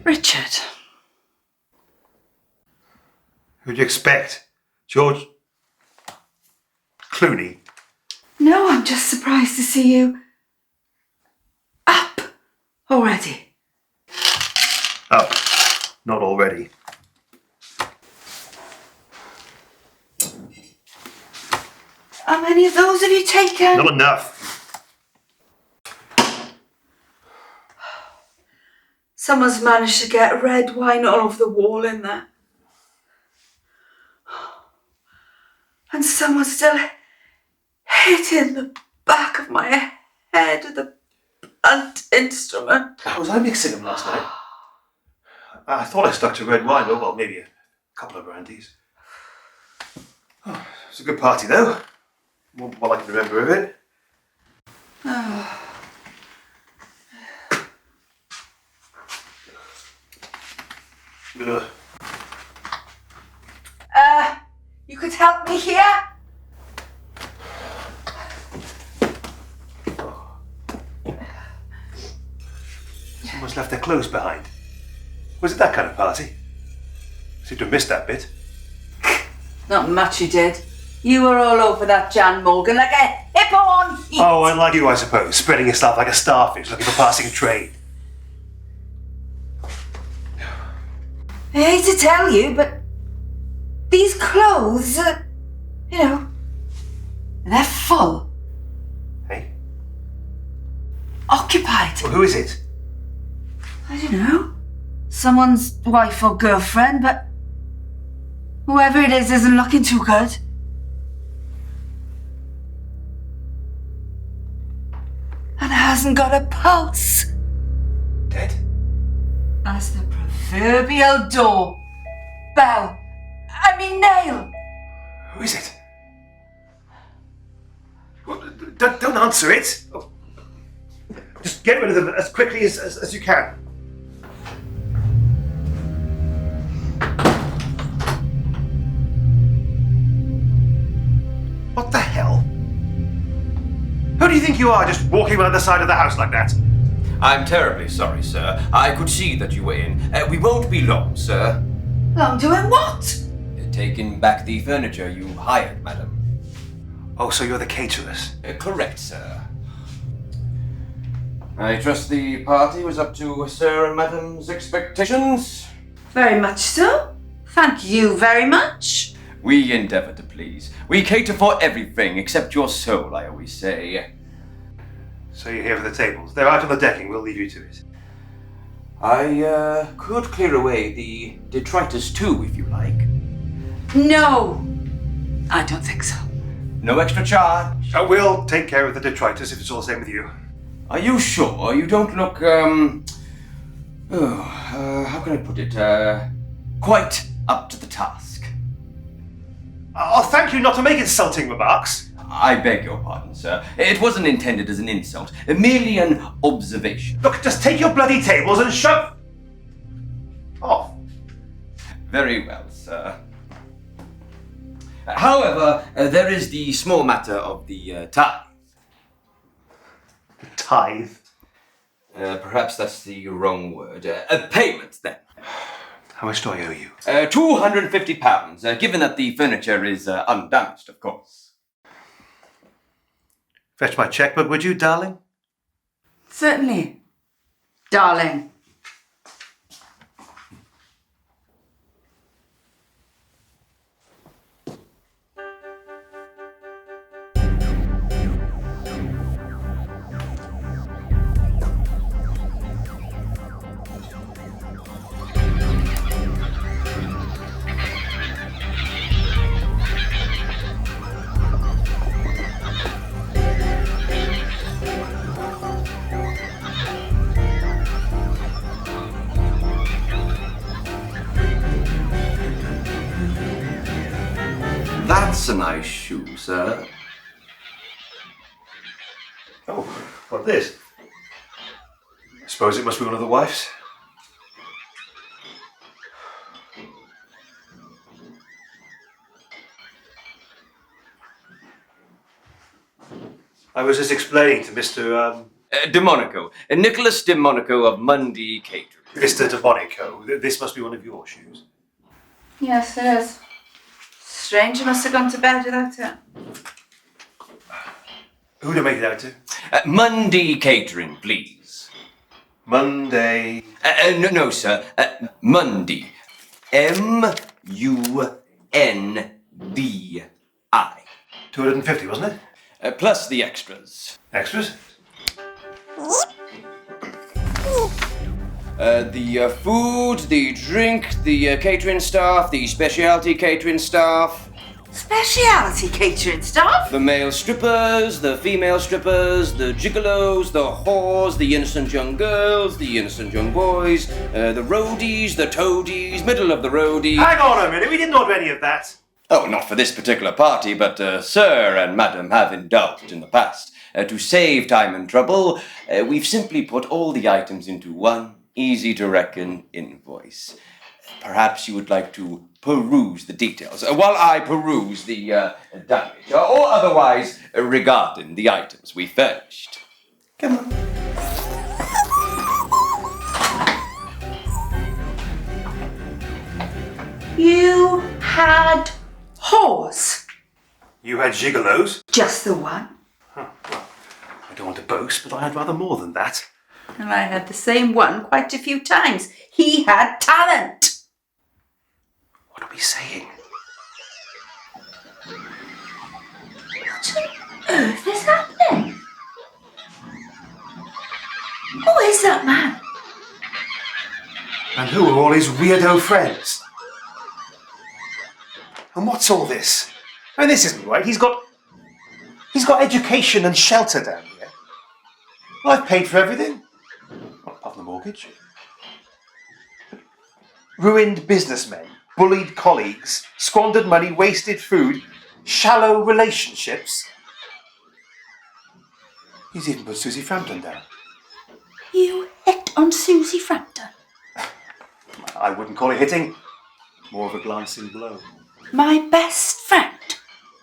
Richard. Who'd you expect? George Clooney? No, I'm just surprised to see you up already. Up. Not already. How many of those have you taken? Not enough. Someone's managed to get red wine all over the wall in there. And someone's still hitting the back of my head with a blunt instrument. Was I mixing them last night? I thought I stuck to red wine. Oh, well, maybe a couple of brandies. Oh, it was a good party, though. More than what I can remember of it. You could help me here? Someone's left their clothes behind. Was it that kind of party? Seemed to have missed that bit. Not much you did. You were all over that Jan Morgan like a hippo on heat. Oh, unlike you, I suppose, spreading yourself like a starfish looking for passing train. I hate to tell you, but these clothes are, they're full. Hey? Occupied. Well, who is it? I don't know. Someone's wife or girlfriend, but whoever it is isn't looking too good. And hasn't got a pulse. Dead? As the proverbial door. Nail. Who is it? Well, don't answer it. Oh. Just get rid of them as quickly as you can. What the hell? Who do you think you are, just walking around the side of the house like that? I'm terribly sorry, sir. I could see that you were in. We won't be long, sir. Long doing what? Taking back the furniture you hired, madam. Oh, so you're the caterers? Correct, sir. I trust the party was up to sir and madam's expectations? Very much so. Thank you very much. We endeavour to please. We cater for everything except your soul, I always say. So you're here for the tables. They're out on the decking. We'll leave you to it. I could clear away the detritus too, if you like. No, I don't think so. No extra charge. We'll take care of the detritus if it's all the same with you. Are you sure? You don't look, how can I put it? Quite up to the task. Oh, thank you not to make insulting remarks. I beg your pardon, sir. It wasn't intended as an insult, merely an observation. Look, just take your bloody tables and shove off. Very well, sir. However, there is the small matter of the tithe. Tithe? Perhaps that's the wrong word. Payment, then. How much do I owe you? £250, given that the furniture is undamaged, of course. Fetch my checkbook, would you, darling? Certainly, darling. That's a nice shoe, sir. Oh, what this? I suppose it must be one of the wife's. I was just explaining to Mr. DeMonico. Nicholas DeMonico of Mundy Catering. Mr. DeMonico. This must be one of your shoes. Yes, it is. Strange you must have gone to bed without it. Who do I make it out to? Mundy Catering, please. Monday. No, sir. Mundy. Mundy. 250, wasn't it? Plus the extras. Extras? The food, the drink, the catering staff, the specialty catering staff. Speciality catering staff? The male strippers, the female strippers, the gigolos, the whores, the innocent young girls, the innocent young boys, the roadies, the toadies, middle of the roadie. Hang on a minute, we didn't order any of that. Oh, not for this particular party, but sir and madam have indulged in the past. To save time and trouble, we've simply put all the items into one easy-to-reckon invoice. Perhaps you would like to peruse the details while I peruse the damage, or otherwise regarding the items we furnished. Come on. You had whores? You had gigolos? Just the one? Huh, well, I don't want to boast, but I had rather more than that. And I had the same one quite a few times. He had talent. What are we saying? What on earth is happening? Who is that man? And who are all his weirdo friends? And what's all this? I mean, this isn't right. He's got education and shelter down here. Well, I've paid for everything. Well, apart from the mortgage. Ruined businessmen, bullied colleagues, squandered money, wasted food, shallow relationships. He's even put Susie Frampton down. You hit on Susie Frampton? I wouldn't call it hitting. More of a glancing blow. My best friend?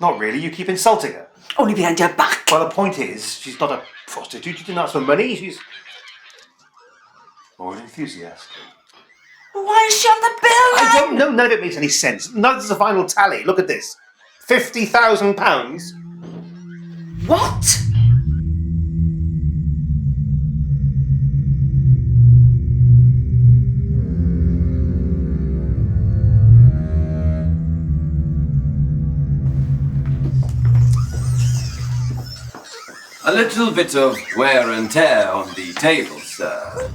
Not really, you keep insulting her. Only behind your back. Well, the point is, she's not a prostitute. She didn't ask for money. She's more an enthusiast. Why is she on the bill? I don't know. None of it makes any sense. None of this is a final tally. Look at this. £50,000. What? A little bit of wear and tear on the table, sir.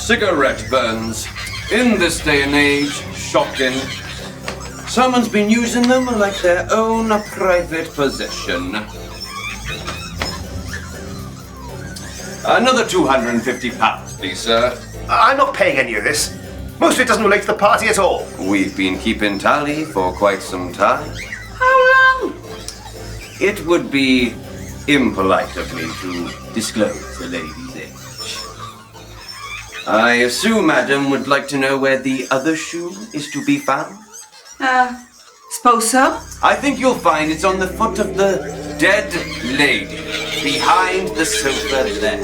cigarette burns. In this day and age, shocking. Someone's been using them like their own private possession. Another £250, please, sir. I'm not paying any of this. Most of it doesn't relate to the party at all. We've been keeping tally for quite some time. How long? It would be impolite of me to disclose the lady's age. I assume Madam would like to know where the other shoe is to be found? Suppose so. I think you'll find it's on the foot of the dead lady, behind the sofa there.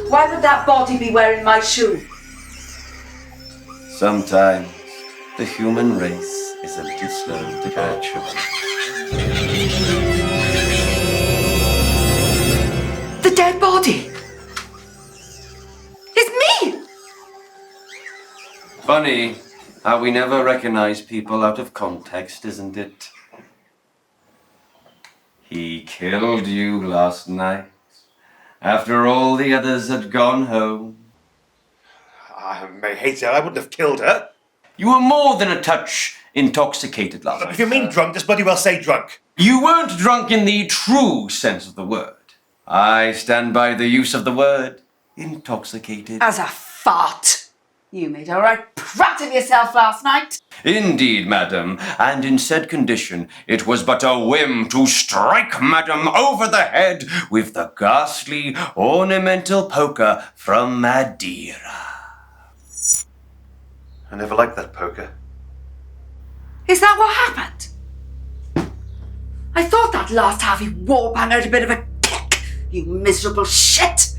Why would that body be wearing my shoe? Sometimes the human race is a little slow to catch up. The dead body? It's me! Funny how we never recognize people out of context, isn't it? He killed you last night, after all the others had gone home. I may hate her. I wouldn't have killed her. You were more than a touch intoxicated last night. If you mean drunk, just bloody well say drunk. You weren't drunk in the true sense of the word. I stand by the use of the word intoxicated. As a fart. You made a right prat of yourself last night. Indeed, madam, and in said condition, it was but a whim to strike madam over the head with the ghastly ornamental poker from Madeira. I never liked that poker. Is that what happened? I thought that last Harvey Warbank had a bit of a kick, you miserable shit.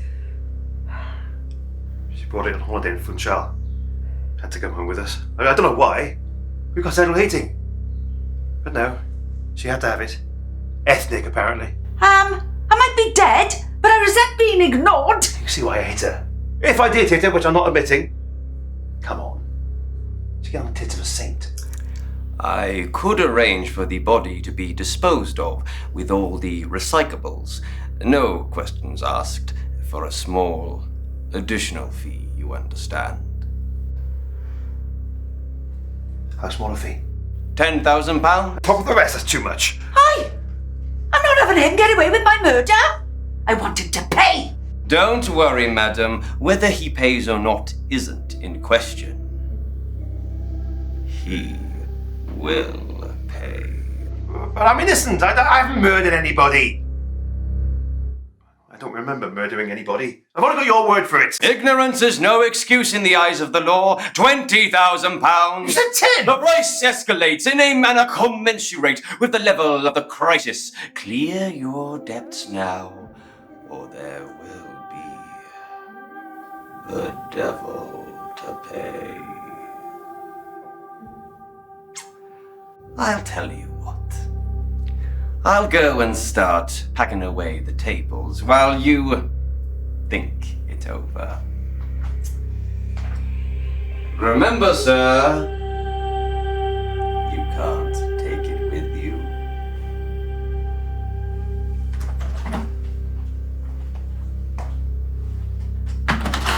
She brought it on holiday in Funchal. Had to come home with us. I don't know why. We got central heating. But no, she had to have it. Ethnic, apparently. I might be dead, but I resent being ignored. You see why I hate her? If I did hit her, which I'm not admitting. Come on. She get on the tits of a saint. I could arrange for the body to be disposed of with all the recyclables. No questions asked, for a small additional fee, you understand. How small a fee? £10,000? Top of the rest, that's too much. Hi! I'm not having him get away with my murder. I want him to pay. Don't worry, madam. Whether he pays or not isn't in question. He will pay. But I'm innocent. I haven't murdered anybody. I don't remember murdering anybody. I've only got your word for it. Ignorance is no excuse in the eyes of the law. £20,000. You said 10. The price escalates in a manner commensurate with the level of the crisis. Clear your debts now, or there will be the devil to pay. I'll tell you what. I'll go and start packing away the tables while you think it over. Remember, sir, you can't take it with you.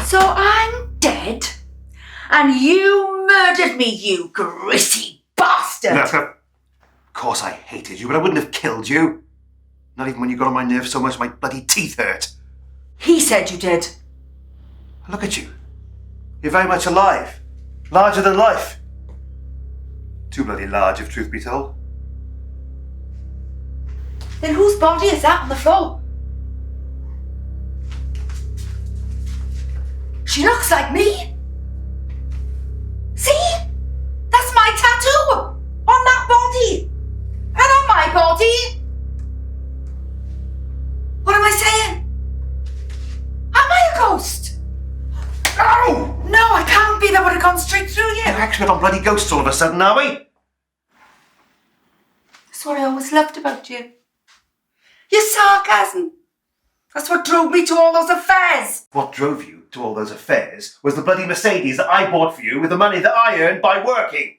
So I'm dead, and you murdered me, you greasy bastard. No, of course I hated you, but I wouldn't have killed you. Not even when you got on my nerves so much my bloody teeth hurt. He said you did. Look at you. You're very much alive. Larger than life. Too bloody large, if truth be told. Then whose body is that on the floor? She looks like me. See? That's my tattoo on that body. And on my body. What am I saying? Am I a ghost? Ow! No, I can't be. That would have gone straight through you. We're expert on bloody ghosts all of a sudden, are we? That's what I always loved about you. Your sarcasm. That's what drove me to all those affairs. What drove you to all those affairs was the bloody Mercedes that I bought for you with the money that I earned by working.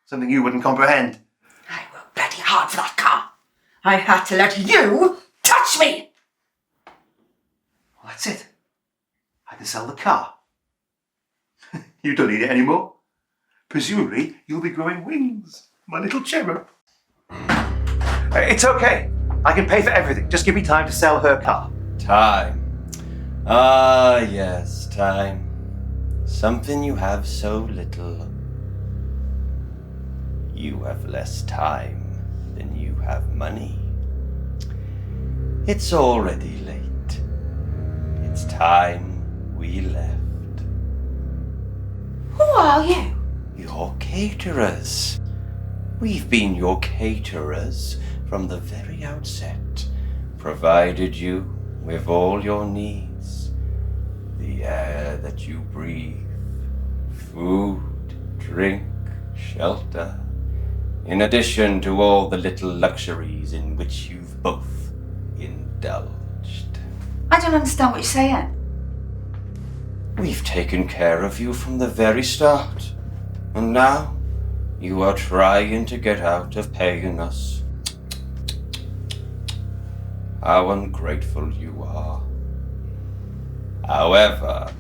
Something you wouldn't comprehend. I worked bloody hard for that car. I had to let you touch me! Well, that's it. I can sell the car. You don't need it anymore. Presumably, you'll be growing wings, my little cherub. It's okay. I can pay for everything. Just give me time to sell her car. Time. Ah, yes, time. Something you have so little. You have less time than you have money. It's already late. It's time we left. Who are you? Your caterers. We've been your caterers from the very outset, provided you with all your needs. The air that you breathe, food, drink, shelter, in addition to all the little luxuries in which you've both indulged. I don't understand what you're saying. We've taken care of you from the very start, and now you are trying to get out of paying us. How ungrateful you are. However,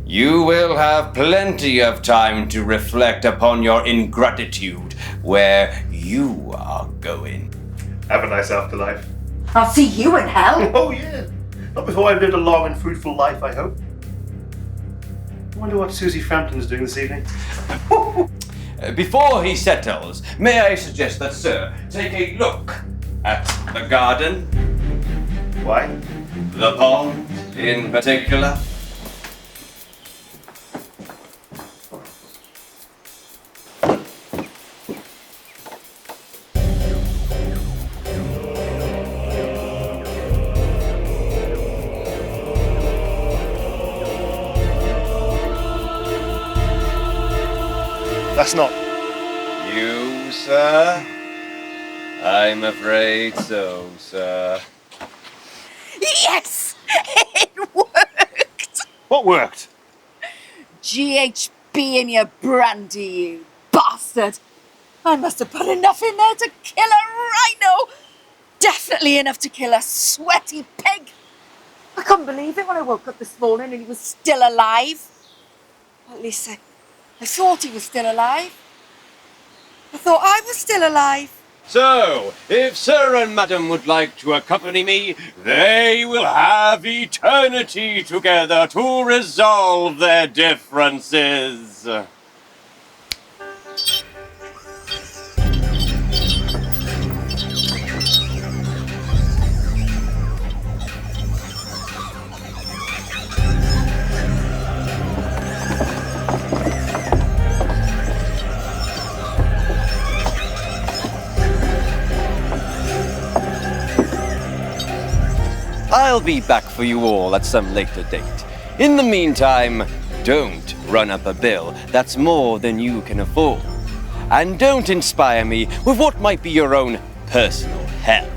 you will have plenty of time to reflect upon your ingratitude where you are going. Have a nice afterlife. I'll see you in hell. Oh, yeah. Not before I've lived a long and fruitful life, I hope. I wonder what Susie Frampton's doing this evening. Before he settles, may I suggest that, sir, take a look at the garden, Why? the pond in particular. That's not. You, sir? I'm afraid so, sir. Yes! It worked! What worked? GHB in your brandy, you bastard! I must have put enough in there to kill a rhino! Definitely enough to kill a sweaty pig! I couldn't believe it when I woke up this morning and he was still alive. At least I thought he was still alive. I thought I was still alive. So, if Sir and Madam would like to accompany me, they will have eternity together to resolve their differences. I'll be back for you all at some later date. In the meantime, don't run up a bill that's more than you can afford. And don't inspire me with what might be your own personal hell.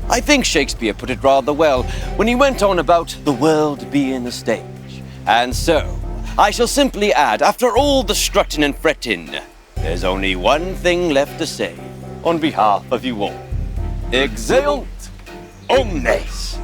I think Shakespeare put it rather well when he went on about the world being a stage. And so, I shall simply add, after all the strutting and fretting, there's only one thing left to say on behalf of you all. Exeunt omnes!